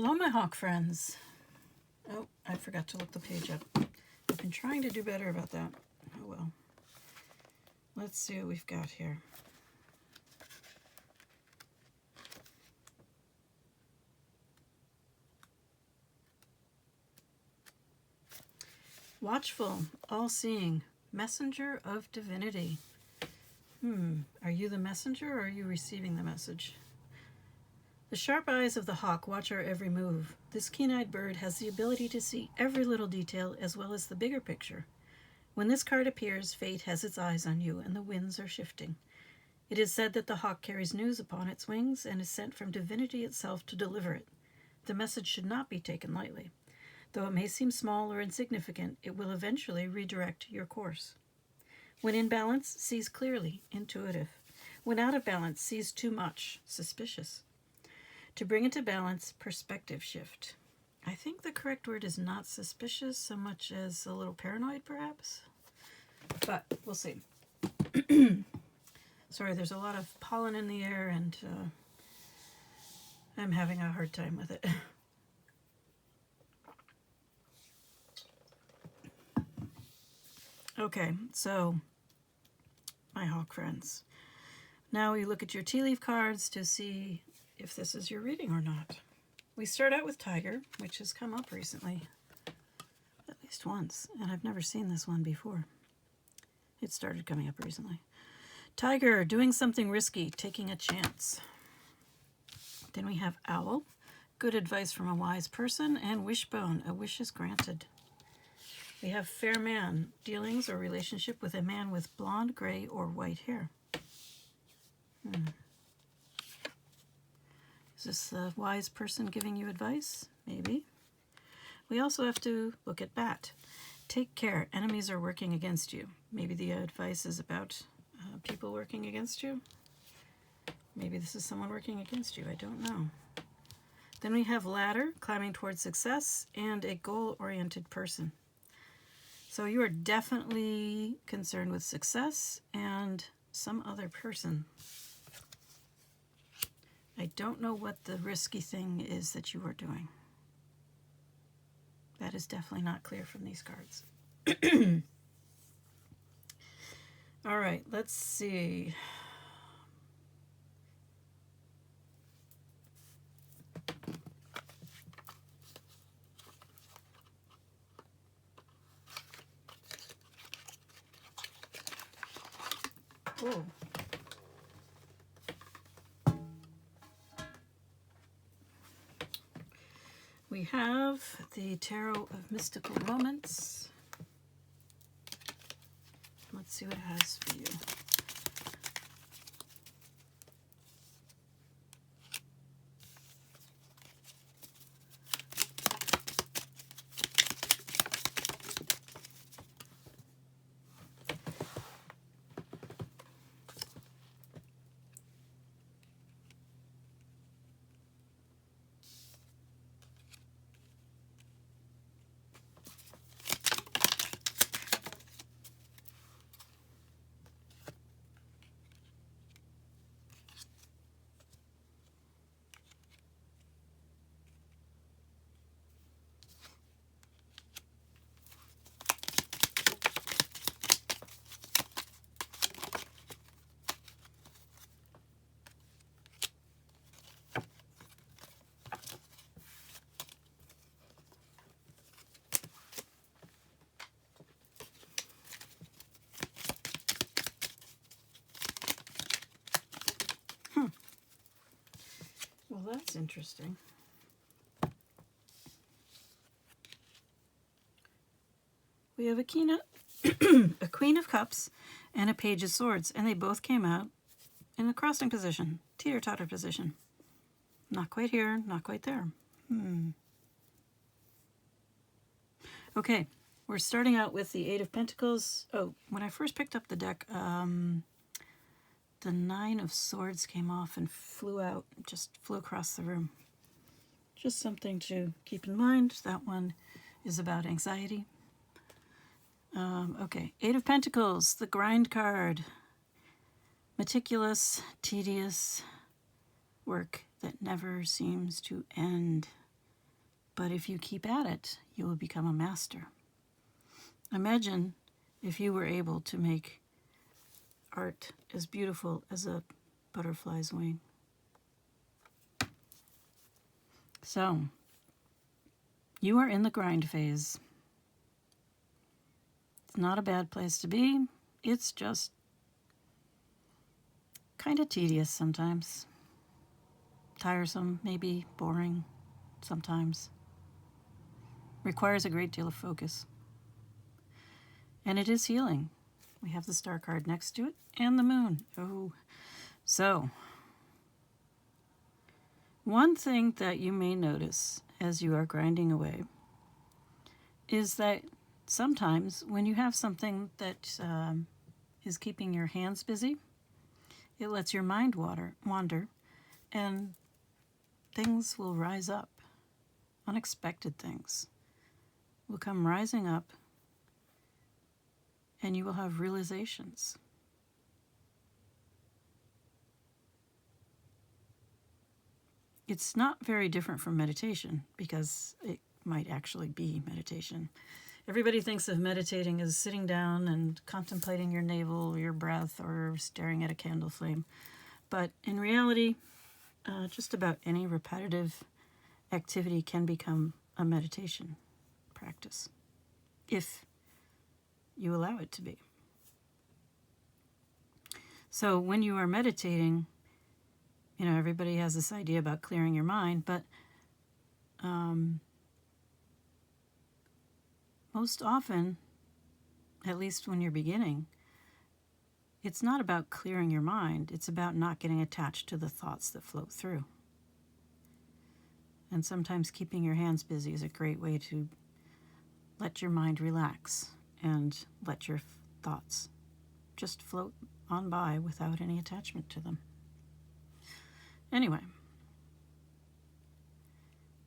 Hello, my hawk friends. Oh, I forgot to look the page up. I've been trying to do better about that. Oh well. Let's see what we've got here. Watchful, all-seeing, messenger of divinity. Are you the messenger or are you receiving the message? The sharp eyes of the hawk watch our every move. This keen-eyed bird has the ability to see every little detail as well as the bigger picture. When this card appears, fate has its eyes on you and the winds are shifting. It is said that the hawk carries news upon its wings and is sent from divinity itself to deliver it. The message should not be taken lightly. Though it may seem small or insignificant, it will eventually redirect your course. When in balance, sees clearly, intuitive. When out of balance, sees too much, suspicious. To bring into balance, perspective shift. I think the correct word is not suspicious so much as a little paranoid, perhaps. But we'll see. Sorry, there's a lot of pollen in the air and I'm having a hard time with it. Okay, so my hawk friends. Now we look at your tea leaf cards to see if this is your reading or not. We start out with Tiger, which has come up recently, at least once, and I've never seen this one before. It started coming up recently. Tiger, doing something risky, taking a chance. Then we have Owl, good advice from a wise person, and Wishbone, a wish is granted. We have Fair Man, dealings or relationship with a man with blonde, gray, or white hair. Is this a wise person giving you advice? Maybe. We also have to look at Bat. Take care, enemies are working against you. Maybe the advice is about people working against you. Maybe this is someone working against you, I don't know. Then we have Ladder, climbing towards success, and a goal-oriented person. So you are definitely concerned with success and some other person. I don't know what the risky thing is that you are doing. That is definitely not clear from these cards. All right, let's see. Oh. We have the Tarot of Mystical Moments. Let's see what it has for you. Well, that's interesting. We have a Queen of Cups and a Page of Swords, and they both came out in the crossing position, teeter-totter position. Not quite here, not quite there. Okay, we're starting out with the Eight of Pentacles. Oh, when I first picked up the deck, the Nine of Swords came off and flew out, just flew across the room. Just something to keep in mind. That one is about anxiety. Okay, Eight of Pentacles, the grind card. Meticulous, tedious work that never seems to end. But if you keep at it, you will become a master. Imagine if you were able to make art as beautiful as a butterfly's wing. So, you are in the grind phase. It's not a bad place to be. It's just kind of tedious sometimes. Tiresome, maybe boring sometimes. Requires a great deal of focus. And it is healing. We have the star card next to it and the moon. Oh, so one thing that you may notice as you are grinding away is that sometimes when you have something that is keeping your hands busy, it lets your mind wander, and things will rise up. Unexpected things will come rising up, and you will have realizations. It's not very different from meditation, because it might actually be meditation. Everybody thinks of meditating as sitting down and contemplating your navel or your breath or staring at a candle flame. But in reality, just about any repetitive activity can become a meditation practice, if you allow it to be. So when you are meditating, everybody has this idea about clearing your mind, but most often, at least when you're beginning, it's not about clearing your mind. It's about not getting attached to the thoughts that float through. And sometimes keeping your hands busy is a great way to let your mind relax and let your thoughts just float on by without any attachment to them. Anyway,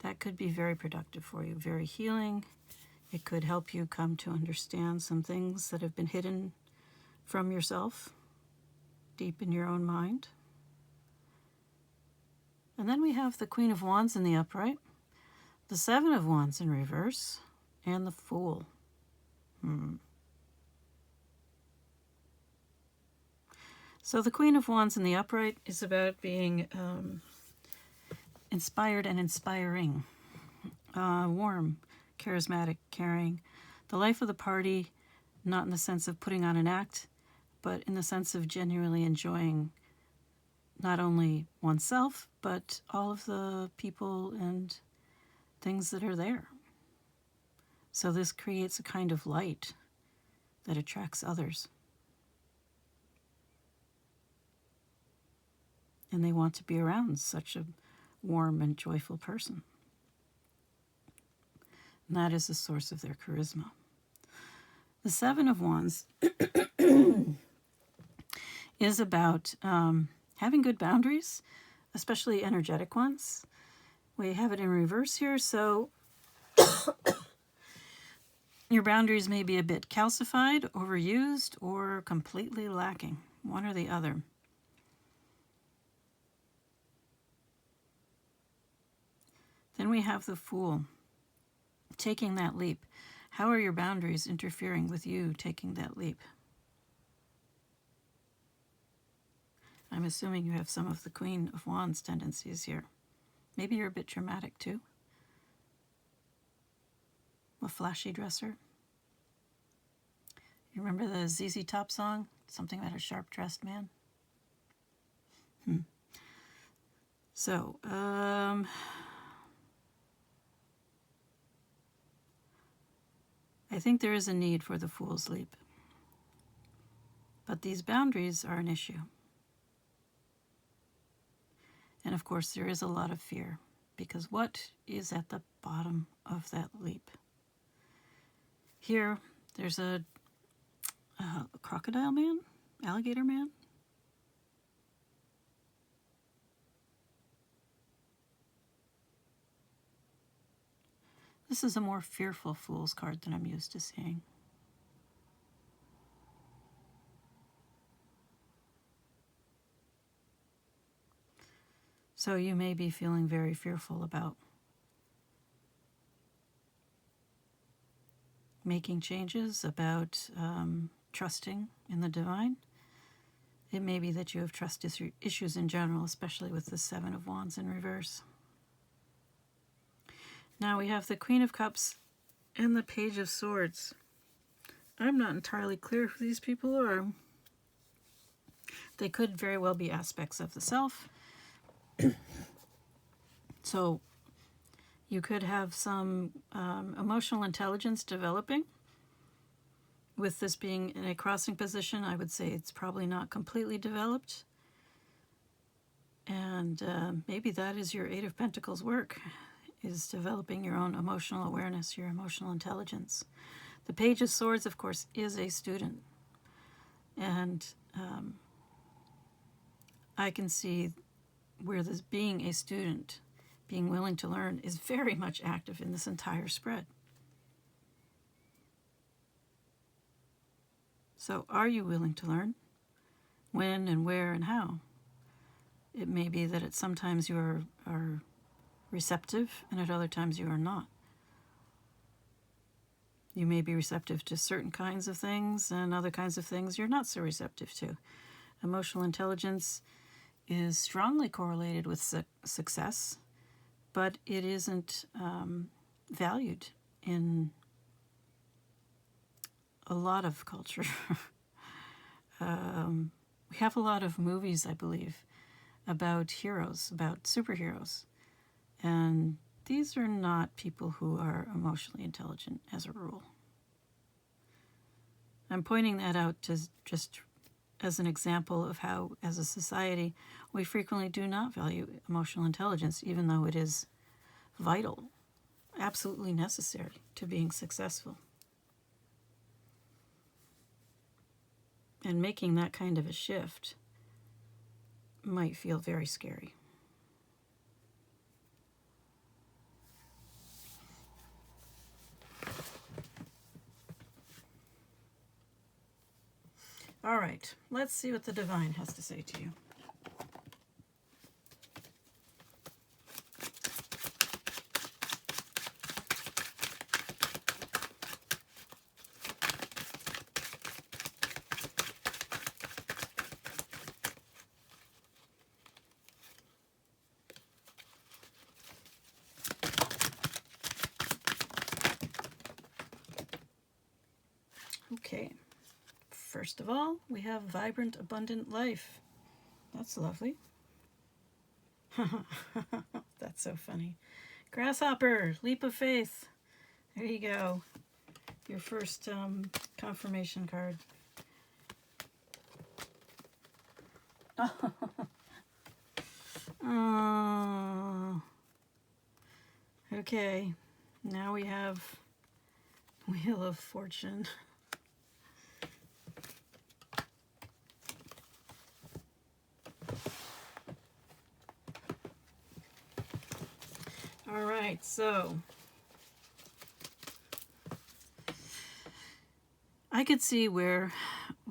that could be very productive for you, very healing. It could help you come to understand some things that have been hidden from yourself, deep in your own mind. And then we have the Queen of Wands in the upright, the Seven of Wands in reverse, and the Fool. So the Queen of Wands in the upright is about being inspired and inspiring, warm, charismatic, caring. The life of the party, not in the sense of putting on an act, but in the sense of genuinely enjoying not only oneself, but all of the people and things that are there. So this creates a kind of light that attracts others. And they want to be around such a warm and joyful person. And that is the source of their charisma. The Seven of Wands is about having good boundaries, especially energetic ones. We have it in reverse here, so your boundaries may be a bit calcified, overused, or completely lacking, one or the other. Then we have the Fool, taking that leap. How are your boundaries interfering with you taking that leap? I'm assuming you have some of the Queen of Wands tendencies here. Maybe you're a bit dramatic too. A flashy dresser. You remember the ZZ Top song? Something about a sharp-dressed man? So, I think there is a need for the Fool's leap. But these boundaries are an issue. And of course, there is a lot of fear, because what is at the bottom of that leap? Here, there's a crocodile man, alligator man. This is a more fearful Fool's card than I'm used to seeing. So you may be feeling very fearful about making changes, about trusting in the divine. It may be that you have trust issues in general, especially with the Seven of Wands in reverse. Now we have the Queen of Cups and the Page of Swords. I'm not entirely clear who these people are. They could very well be aspects of the self. So you could have some emotional intelligence developing. With this being in a crossing position, I would say it's probably not completely developed. And maybe that is your Eight of Pentacles work, is developing your own emotional awareness, your emotional intelligence. The Page of Swords, of course, is a student. And I can see where this being a student, being willing to learn, is very much active in this entire spread. So are you willing to learn? When and where and how? It may be that at sometimes you are receptive and at other times you are not. You may be receptive to certain kinds of things and other kinds of things you're not so receptive to. Emotional intelligence is strongly correlated with success, but it isn't valued in a lot of culture. We have a lot of movies, I believe, about heroes, about superheroes. And these are not people who are emotionally intelligent as a rule. I'm pointing that out to just as an example of how, as a society, we frequently do not value emotional intelligence, even though it is vital, absolutely necessary to being successful. And making that kind of a shift might feel very scary. All right, let's see what the divine has to say to you. Okay, first of all, we have vibrant, abundant life. That's lovely. That's so funny. Grasshopper, leap of faith. There you go. Your first confirmation card. Oh. Okay, now we have Wheel of Fortune. All right, so I could see where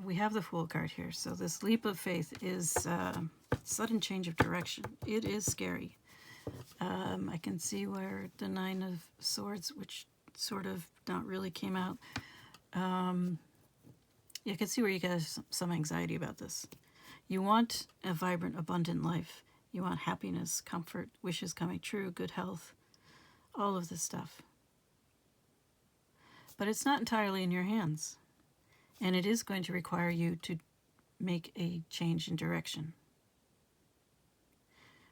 we have the Fool card here. So this leap of faith is sudden change of direction. It is scary. I can see where the Nine of Swords, which sort of not really came out. You can see where you get some anxiety about this. You want a vibrant, abundant life. You want happiness, comfort, wishes coming true, good health, all of this stuff. But it's not entirely in your hands. And it is going to require you to make a change in direction.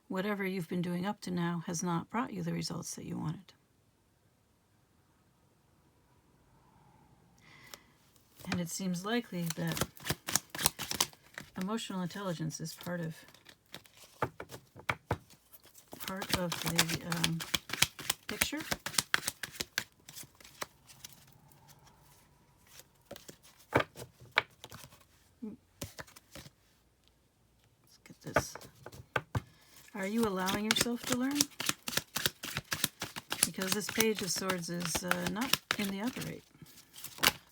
Whatever you've been doing up to now has not brought you the results that you wanted. And it seems likely that emotional intelligence is part of the picture. Let's get this. Are you allowing yourself to learn? Because this Page of Swords is not in the upper eight.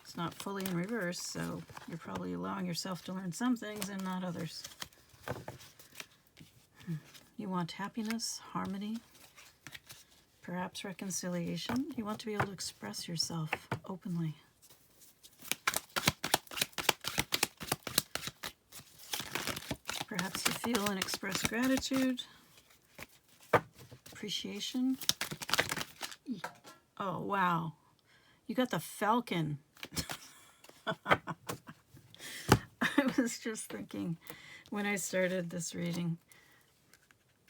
It's not fully in reverse, so you're probably allowing yourself to learn some things and not others. You want happiness, harmony, perhaps reconciliation. You want to be able to express yourself openly feel and express gratitude, appreciation. Oh, wow. You got the falcon. I was just thinking when I started this reading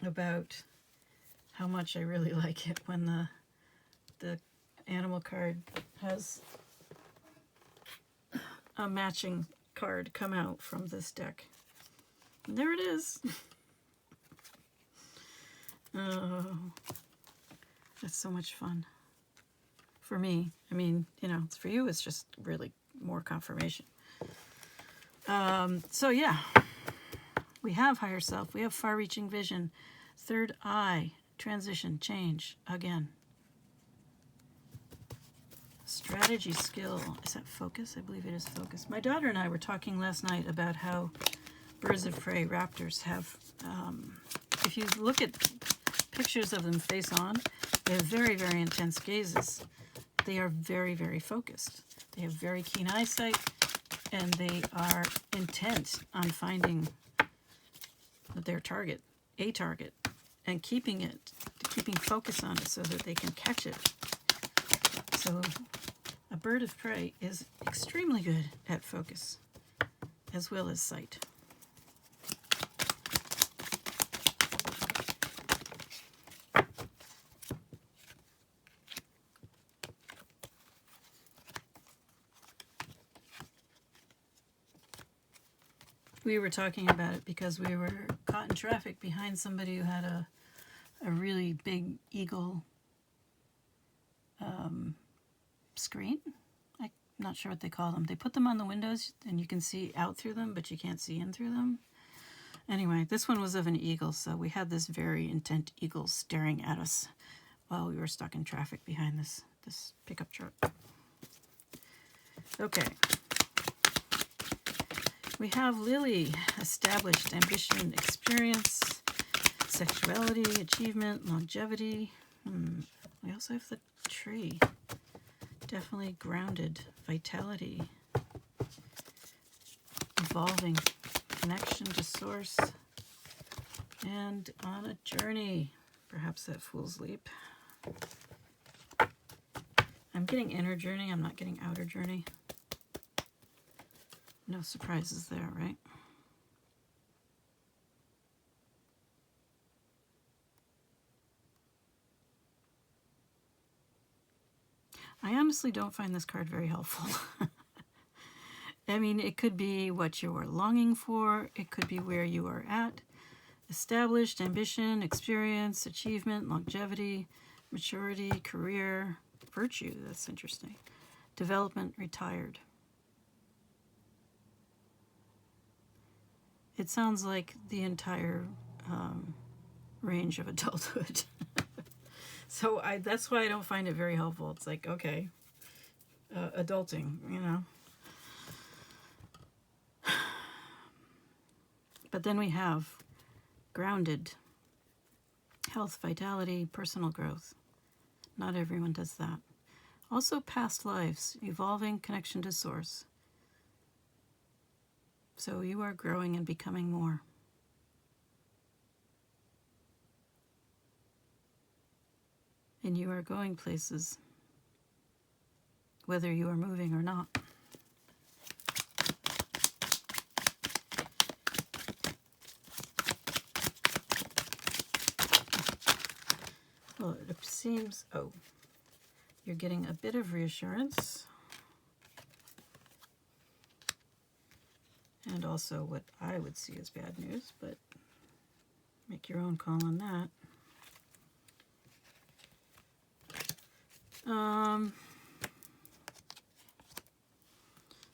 about how much I really like it when the animal card has a matching card come out from this deck. And there it is. Oh, that's so much fun. For me, I mean, you know, for you, it's just really more confirmation. So yeah, we have higher self, we have far-reaching vision, third eye, transition, change, again. Strategy, skill, is that focus? I believe it is focus. My daughter and I were talking last night about how birds of prey, raptors, have, if you look at pictures of them face on, they have very, very intense gazes. They are very, very focused. They have very keen eyesight, and they are intent on finding their target, a target, and keeping focus on it so that they can catch it. So a bird of prey is extremely good at focus, as well as sight. We were talking about it because we were caught in traffic behind somebody who had a really big eagle screen. I'm not sure what they call them. They put them on the windows and you can see out through them, but you can't see in through them. Anyway, this one was of an eagle, so we had this very intent eagle staring at us while we were stuck in traffic behind this pickup truck. Okay. We have Lily, established, ambition, experience, sexuality, achievement, longevity. We also have the tree. Definitely grounded, vitality, evolving, connection to source, and on a journey. Perhaps that Fool's Leap. I'm getting inner journey, I'm not getting outer journey. No surprises there, right? I honestly don't find this card very helpful. I mean, it could be what you are longing for. It could be where you are at. Established, ambition, experience, achievement, longevity, maturity, career, virtue. That's interesting. Development, retired. It sounds like the entire range of adulthood. So that's why I don't find it very helpful. It's like, okay, adulting, you know. But then we have grounded, health, vitality, personal growth. Not everyone does that. Also past lives, evolving, connection to source. So you are growing and becoming more. And you are going places, whether you are moving or not. Well, it seems, oh, you're getting a bit of reassurance. And also what I would see as bad news, but make your own call on that.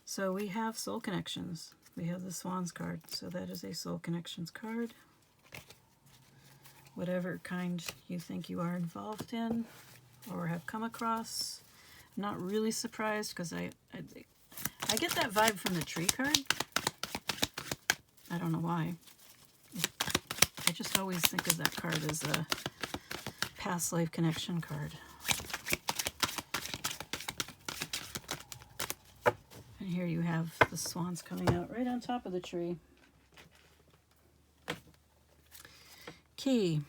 So we have soul connections. We have the Swans card, so that is a soul connections card. Whatever kind you think you are involved in or have come across. I'm not really surprised because I get that vibe from the tree card. I don't know why. I just always think of that card as a past life connection card. And here you have the swans coming out right on top of the tree. key.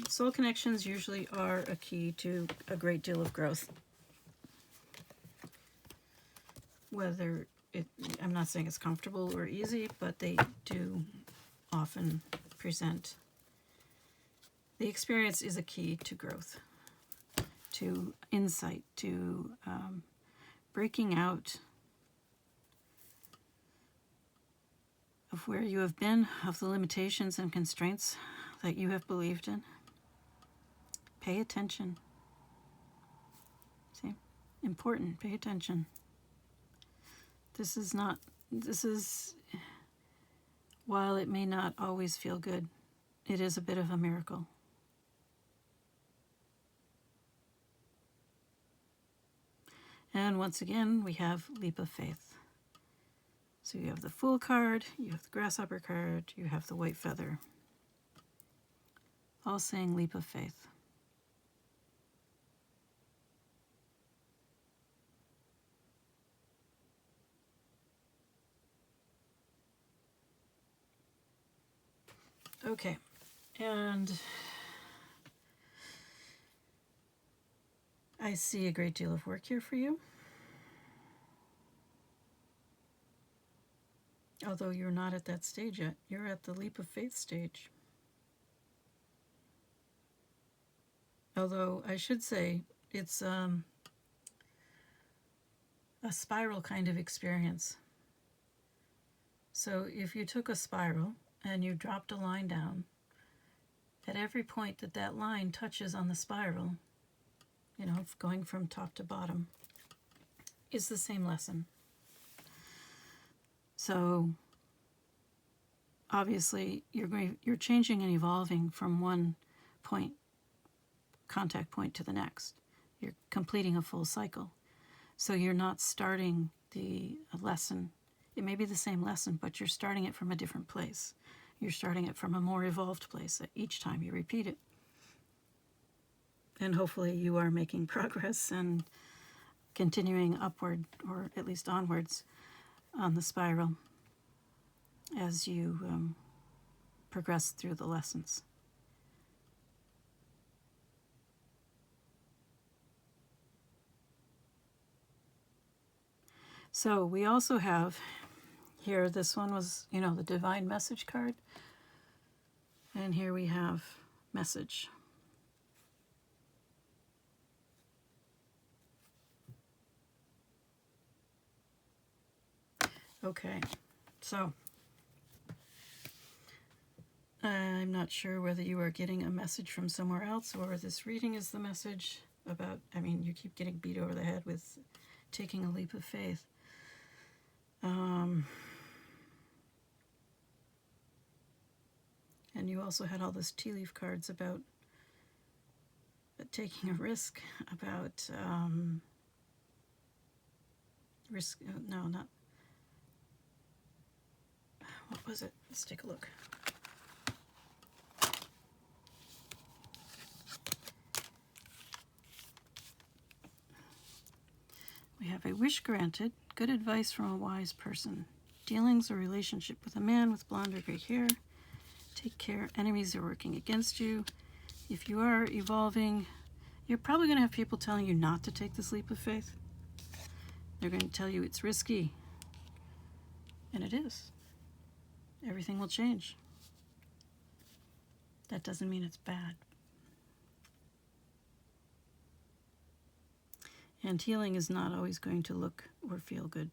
Soul connections usually are a key to a great deal of growth. Whether I'm not saying it's comfortable or easy, but they do often present. The experience is a key to growth, to insight, to breaking out of where you have been, of the limitations and constraints that you have believed in. Pay attention. See? Important. Pay attention. This is, while it may not always feel good, it is a bit of a miracle. And once again, we have Leap of Faith. So you have the Fool card, you have the Grasshopper card, you have the White Feather. All saying Leap of Faith. Okay, and I see a great deal of work here for you. Although you're not at that stage yet. You're at the Leap of Faith stage. Although I should say it's a spiral kind of experience. So if you took a spiral and you dropped a line down, at every point that that line touches on the spiral, you know, going from top to bottom, is the same lesson. So obviously you're changing and evolving from one point, contact point, to the next. You're completing a full cycle. So you're not starting the lesson. It may be the same lesson, but you're starting it from a different place. You're starting it from a more evolved place each time you repeat it. And hopefully you are making progress and continuing upward, or at least onwards, on the spiral as you progress through the lessons. So we also have here, this one was, you know, the Divine Message card. And here we have Message. Okay, so I'm not sure whether you are getting a message from somewhere else or this reading is the message about, I mean, you keep getting beat over the head with taking a leap of faith. And you also had all those tea leaf cards about taking a risk, about risk, no, not, what was it? Let's take a look. We have a wish granted, good advice from a wise person. Dealings or relationship with a man with blonde or gray hair. Take care, enemies are working against you. If you are evolving, you're probably going to have people telling you not to take this leap of faith. They're going to tell you it's risky. And it is. Everything will change. That doesn't mean it's bad. And healing is not always going to look or feel good.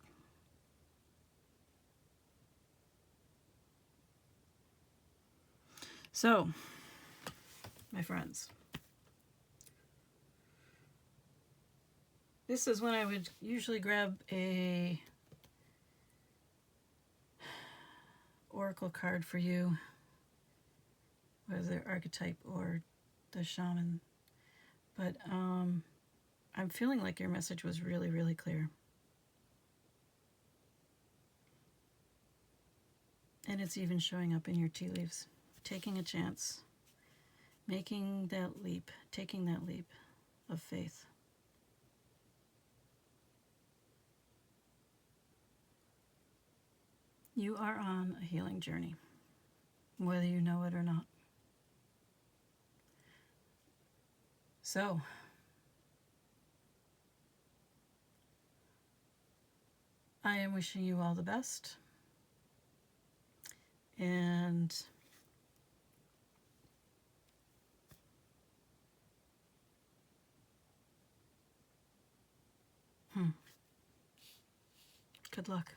So, my friends, this is when I would usually grab a oracle card for you, whether archetype or the shaman. But I'm feeling like your message was really, really clear. And it's even showing up in your tea leaves. Taking a chance, making that leap, taking that leap of faith. You are on a healing journey. whether you know it or not. So, I am wishing you all the best. And good luck.